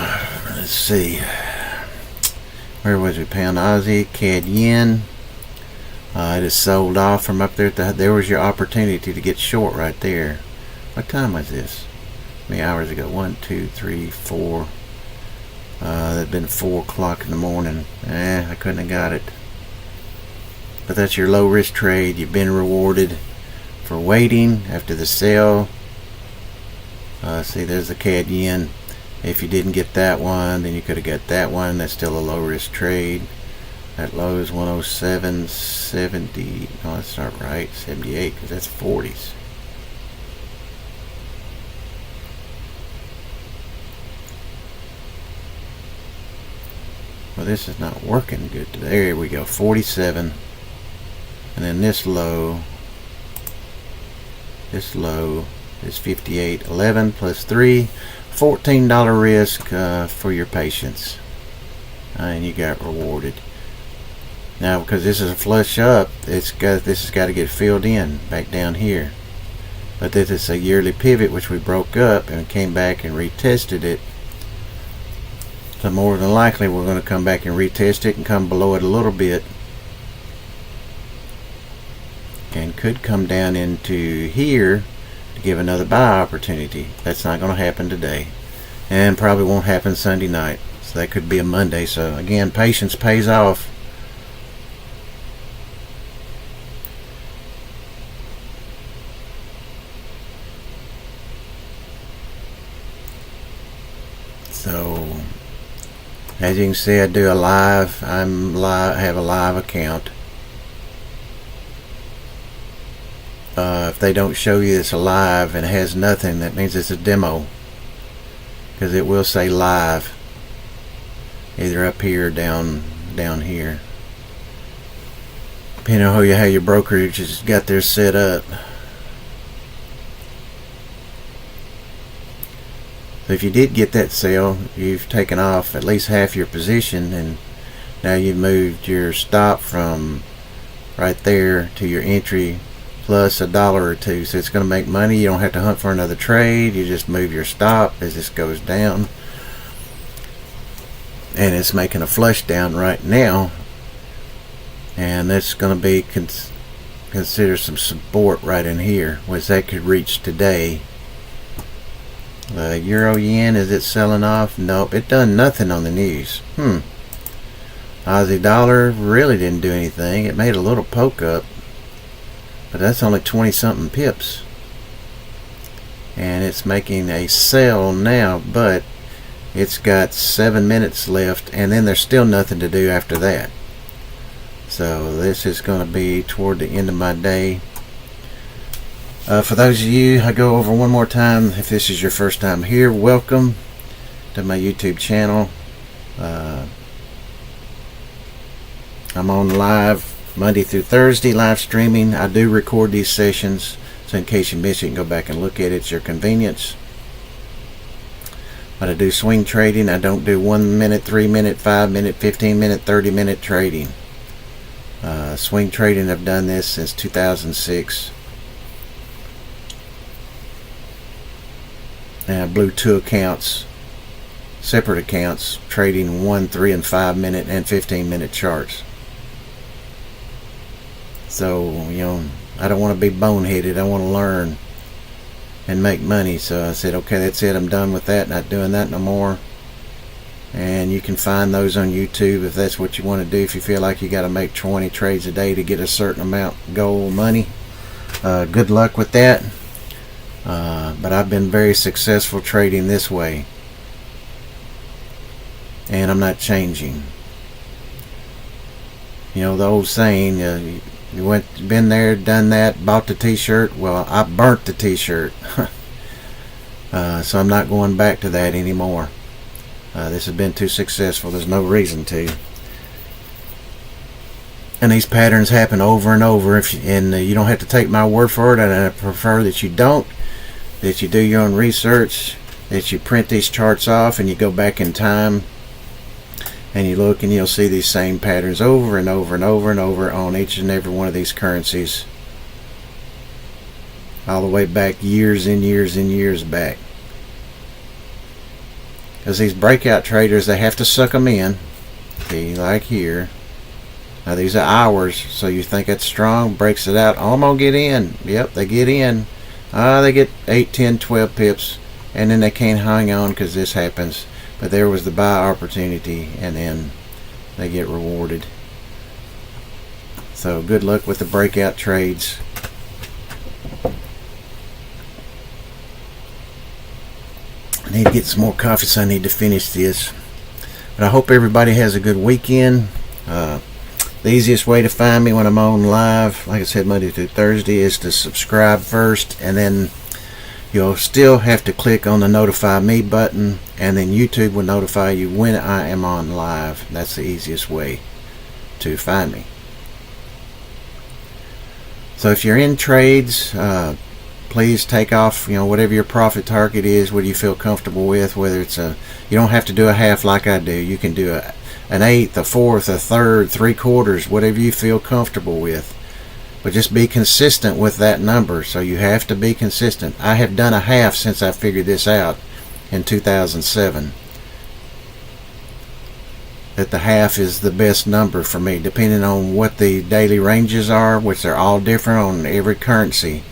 let's see. Where was we? Pound Aussie, CAD yen. It is sold off from up there. There was your opportunity to get short right there. What time was this? How many hours ago? 1, 2, 3, 4. That'd been 4 o'clock in the morning. I couldn't have got it. But that's your low risk trade. You've been rewarded for waiting after the sale. See, there's the CAD yen. If you didn't get that one, then you could have got that one. That's still a low risk trade. That low is 107.70. No, that's not right. 78, because that's 40s. Well, this is not working good. There we go. 47. And then this low is 58. 11 plus 3. $14 risk for your patience. And you got rewarded. Now, because this is a flush up, this has got to get filled in back down here. But this is a yearly pivot, which we broke up and came back and retested it. So more than likely, we're going to come back and retest it and come below it a little bit, and could come down into here to give another buy opportunity. That's not going to happen today, and probably won't happen Sunday night. So that could be a Monday. So again, patience pays off. So as you can see, I do a live. I have a live account. If they don't show you it's a live and it has nothing, that means it's a demo, because it will say live either up here or down here, depending on how your brokerage has got theirs set up. So if you did get that sale, you've taken off at least half your position, and now you've moved your stop from right there to your entry plus $1 or $2. So it's going to make money. You don't have to hunt for another trade. You just move your stop as this goes down, and it's making a flush down right now, and that's going to be consider some support right in here, which that could reach today. Euro yen, is it selling off? Nope, it done nothing on the news. Aussie dollar really didn't do anything. It made a little poke up, but that's only 20 something pips, and it's making a sell now, but it's got 7 minutes left, and then there's still nothing to do after that. So this is going to be toward the end of my day. For those of you, I go over one more time. If this is your first time here, welcome to my YouTube channel. I'm on live Monday through Thursday, live streaming. I do record these sessions, so in case you miss it, you can go back and look at it at your convenience. But I do swing trading. I don't do 1 minute, 3 minute, 5 minute, 15 minute, 30 minute trading. Swing trading, I've done this since 2006. And I blew 2 accounts, separate accounts, trading 1, 3, and 5 minute and 15 minute charts. So, I don't want to be boneheaded. I want to learn and make money. So I said, okay, that's it. I'm done with that. Not doing that no more. And you can find those on YouTube if that's what you want to do. If you feel like you got to make 20 trades a day to get a certain amount goal money, good luck with that. But I've been very successful trading this way, and I'm not changing. The old saying, been there, done that, bought the t-shirt. Well, I burnt the t-shirt. So I'm not going back to that anymore. This has been too successful. There's no reason to. And these patterns happen over and over, and you don't have to take my word for it, and I prefer that you don't. That you do your own research, that you print these charts off and you go back in time and you look, and you'll see these same patterns over and over and over and over on each and every one of these currencies, all the way back years and years and years back. Because these breakout traders, they have to suck them in. See, like here. Now these are hours, so you think it's strong, breaks it out. Oh, I'm going to get in. Yep, they get in. They get 8, 10, 12 pips, and then they can't hang on because this happens. But there was the buy opportunity, and then they get rewarded. So good luck with the breakout trades. need to get some more coffee, so I need to finish this. But I hope everybody has a good weekend. The easiest way to find me when I'm on live, like I said, Monday through Thursday, is to subscribe first, and then you'll still have to click on the notify me button, and then YouTube will notify you when I am on live. That's the easiest way to find me. So if you're in trades, please take off, whatever your profit target is, what you feel comfortable with, whether it's you don't have to do a half like I do. You can do an eighth, a fourth, a third, 3/4, whatever you feel comfortable with. But just be consistent with that number. So you have to be consistent. I have done a half since I figured this out in 2007. That the half is the best number for me, depending on what the daily ranges are, which are all different on every currency.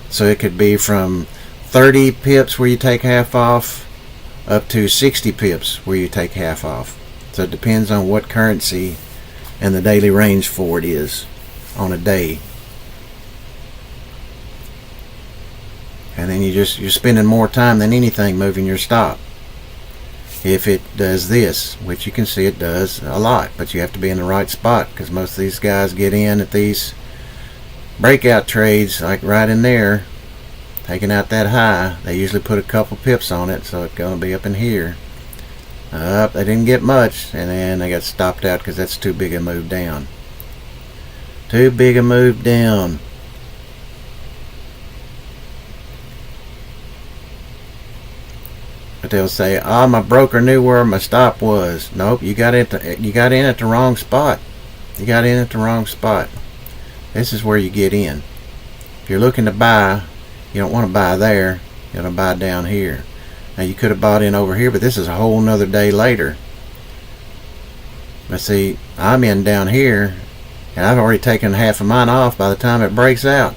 So it could be from 30 pips where you take half off up to 60 pips where you take half off. So it depends on what currency and the daily range for it is on a day. And then you're spending more time than anything moving your stop. If it does this, which you can see it does a lot, but you have to be in the right spot, because most of these guys get in at these breakout trades, like right in there, taking out that high. They usually put a couple pips on it, so it's going to be up in here. They didn't get much, and then they got stopped out because that's too big a move down. Too big a move down. But they'll say, "Oh, my broker knew where my stop was." Nope, you got in at the wrong spot. You got in at the wrong spot. This is where you get in. If you're looking to buy, you don't want to buy there. You want to buy down here. Now you could have bought in over here, but this is a whole nother day later. But see, I'm in down here, and I've already taken half of mine off by the time it breaks out.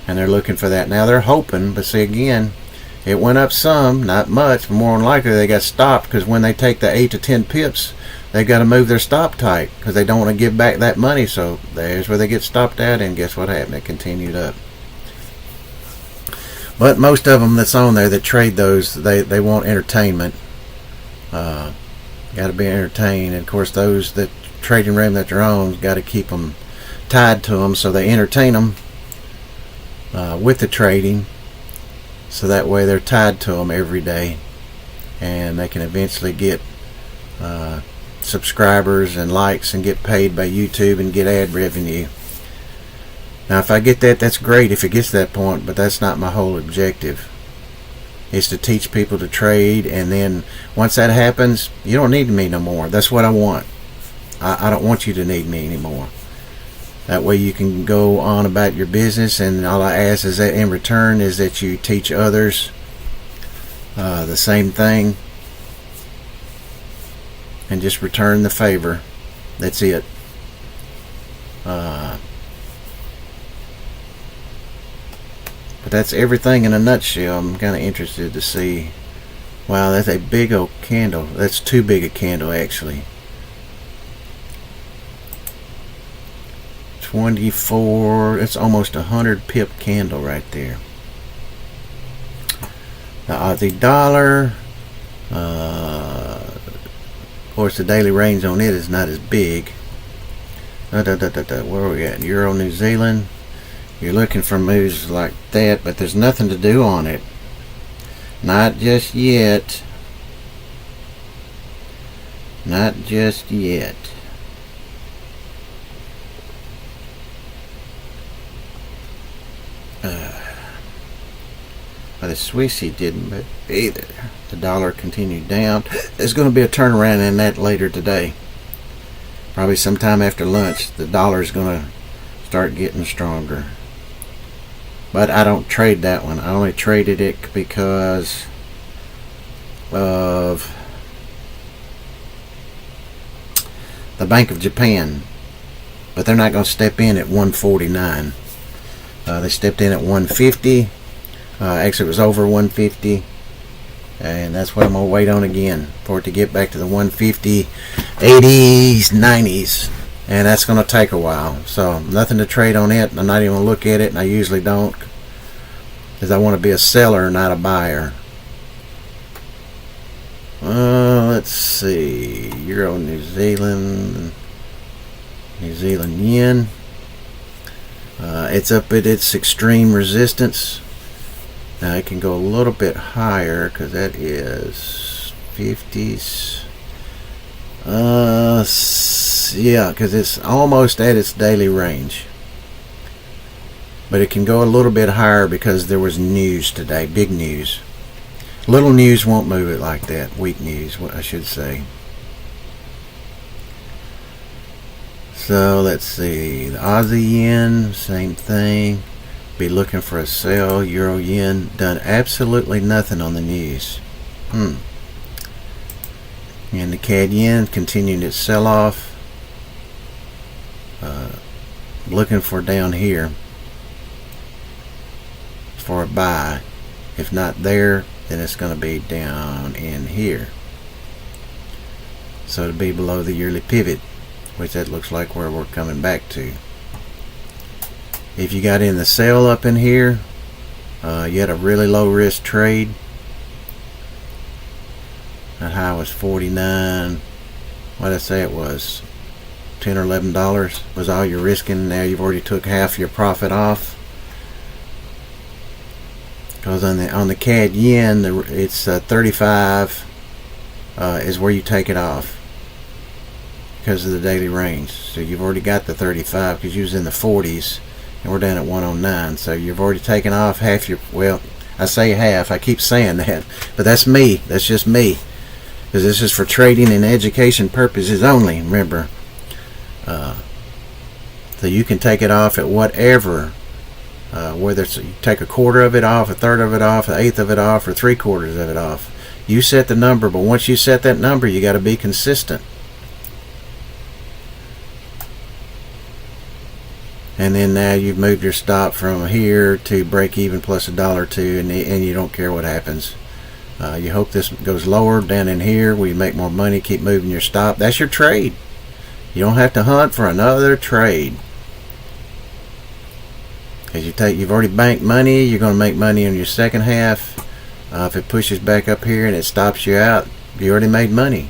And they're looking for that. Now they're hoping, but see again, it went up some, not much, but more than likely they got stopped, because when they take the 8 to 10 pips, they've got to move their stop tight because they don't want to give back that money. So there's where they get stopped at, and guess what happened? It continued up. But most of them that's on there that trade those, they want entertainment. Got to be entertained. And of course, those that trading room that they're on, got to keep them tied to them, so they entertain them with the trading. So that way they're tied to them every day, and they can eventually get subscribers and likes and get paid by YouTube and get ad revenue. Now if I get that, that's great if it gets to that point, but that's not my whole objective. It's to teach people to trade, and then once that happens, you don't need me no more. That's what I want. I don't want you to need me anymore. That way you can go on about your business, and all I ask is that in return is that you teach others the same thing, and just return the favor. That's it. But that's everything in a nutshell. I'm kind of interested to see. Wow, that's a big old candle. That's too big a candle, actually. 24. That's almost 100 pip candle right there. The Aussie dollar. Of course, the daily range on it is not as big. Where are we at? Euro, New Zealand. You're looking for moves like that, but there's nothing to do on it. Not just yet. Not just yet. Well, the Swissy didn't, but either. The dollar continued down. There's going to be a turnaround in that later today. Probably sometime after lunch, the dollar is going to start getting stronger. But I don't trade that one. I only traded it because of the Bank of Japan. But they're not going to step in at 149. They stepped in at 150. Actually, it was over 150. And that's what I'm going to wait on again, for it to get back to the 150, 80s, 90s. And that's going to take a while. So nothing to trade on it. I'm not even going to look at it, and I usually don't, because I want to be a seller, not a buyer. Let's see. Euro, New Zealand yen. It's up at its extreme resistance. Now it can go a little bit higher because that is 50s. Yeah, because it's almost at its daily range. But it can go a little bit higher because there was news today, big news. Little news won't move it like that. Weak news, what I should say. So let's see. The Aussie yen, same thing. Be looking for a sell. Euro yen done absolutely nothing on the news. And the CAD yen continuing its sell off. Looking for down here for a buy. If not there, then it's going to be down in here. So to be below the yearly pivot, which that looks like where we're coming back to. If you got in the sell up in here, you had a really low risk trade. That high was 49. What did I say it was? $10 or $11 was all you're risking. Now you've already took half your profit off. Because on the CAD yen, it's 35 is where you take it off because of the daily range. So you've already got the 35 because you was in the 40s and we're down at 109. So you've already taken off half your, well, I say half, I keep saying that, but that's me. That's just me, because this is for trading and education purposes only, remember. So you can take it off at whatever, whether it's you take a quarter of it off, a third of it off, an eighth of it off, or 3/4 of it off. You set the number, but once you set that number, you got to be consistent. And then now you've moved your stop from here to break even plus $1 or $2, and you don't care what happens. You hope this goes lower down in here where you make more money, keep moving your stop. That's your trade. You don't have to hunt for another trade. As you've already banked money, you're going to make money in your second half. If it pushes back up here and it stops you out, you already made money.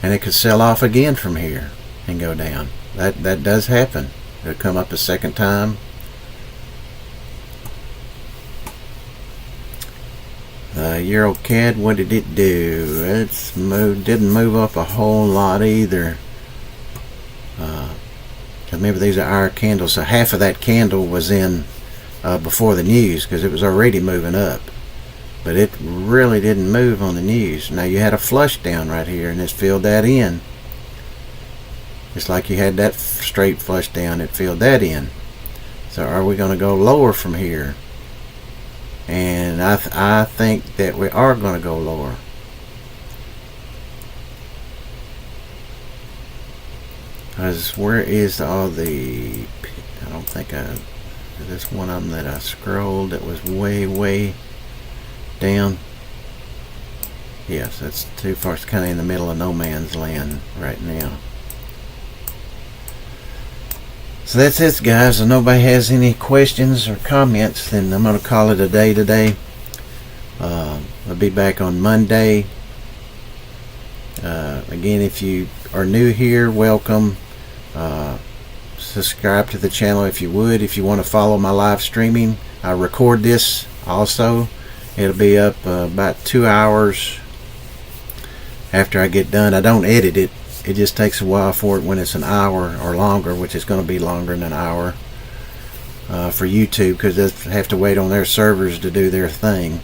And it could sell off again from here and go down. That does happen. It'll come up a second time. Euro CAD, what did it do? Didn't move up a whole lot either. Remember, these are our candles, so half of that candle was in before the news because it was already moving up, but it really didn't move on the news. Now you had a flush down right here and it's filled that in. It's like you had that straight flush down, it filled that in. So are we going to go lower from here? And I think that we are going to go lower. Because where is all the, I don't think this one of them that I scrolled that was way down. Yes, that's too far. It's kind of in the middle of no man's land right now. So that's it, guys. If nobody has any questions or comments, then I'm going to call it a day today. I'll be back on Monday. Again, if you are new here, welcome. Subscribe to the channel if you would. If you want to follow my live streaming, I record this also. It'll be up about 2 hours after I get done. I don't edit it. It just takes a while for it when it's an hour or longer, which is going to be longer than an hour for YouTube, because they have to wait on their servers to do their thing.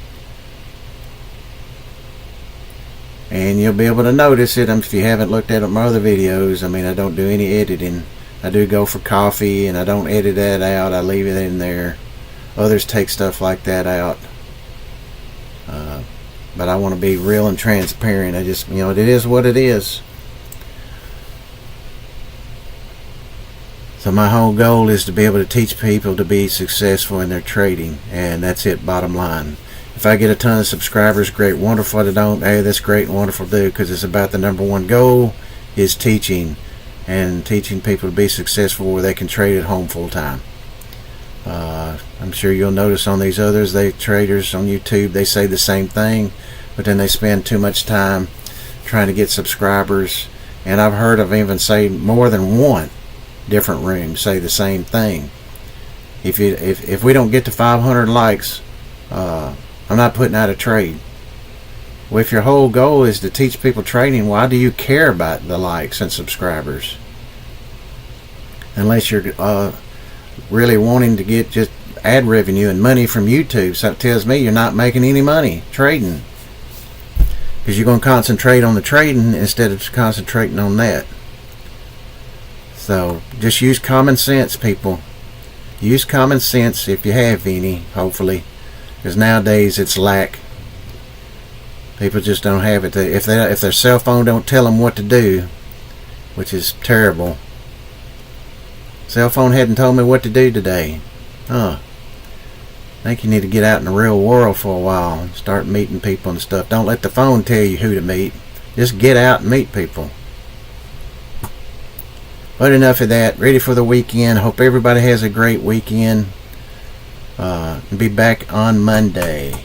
And you'll be able to notice it if you haven't looked at my other videos. I mean, I don't do any editing. I do go for coffee, and I don't edit that out. I leave it in there. Others take stuff like that out. But I want to be real and transparent. I just, it is what it is. So my whole goal is to be able to teach people to be successful in their trading, and that's it, bottom line. If I get a ton of subscribers, great, wonderful. If I don't, hey, that's great and wonderful too, because it's about the #1 goal is teaching, and teaching people to be successful where they can trade at home full time. I'm sure you'll notice on these others, traders on YouTube, they say the same thing. but then they spend too much time trying to get subscribers. And I've heard of even say more than one different room say the same thing. If we don't get to 500 likes, I'm not putting out a trade. Well, if your whole goal is to teach people trading, why do you care about the likes and subscribers? Unless you're really wanting to get just ad revenue and money from YouTube. So it tells me you're not making any money trading, because you're going to concentrate on the trading instead of concentrating on that. So just use common sense, people. Use common sense if you have any, hopefully, because nowadays it's lack. People just don't have it. If their cell phone don't tell them what to do, which is terrible. Cell phone hadn't told me what to do today. I think you need to get out in the real world for a while and start meeting people and stuff. Don't let the phone tell you who to meet. Just get out and meet people. But enough of that. Ready for the weekend. Hope everybody has a great weekend. Be back on Monday.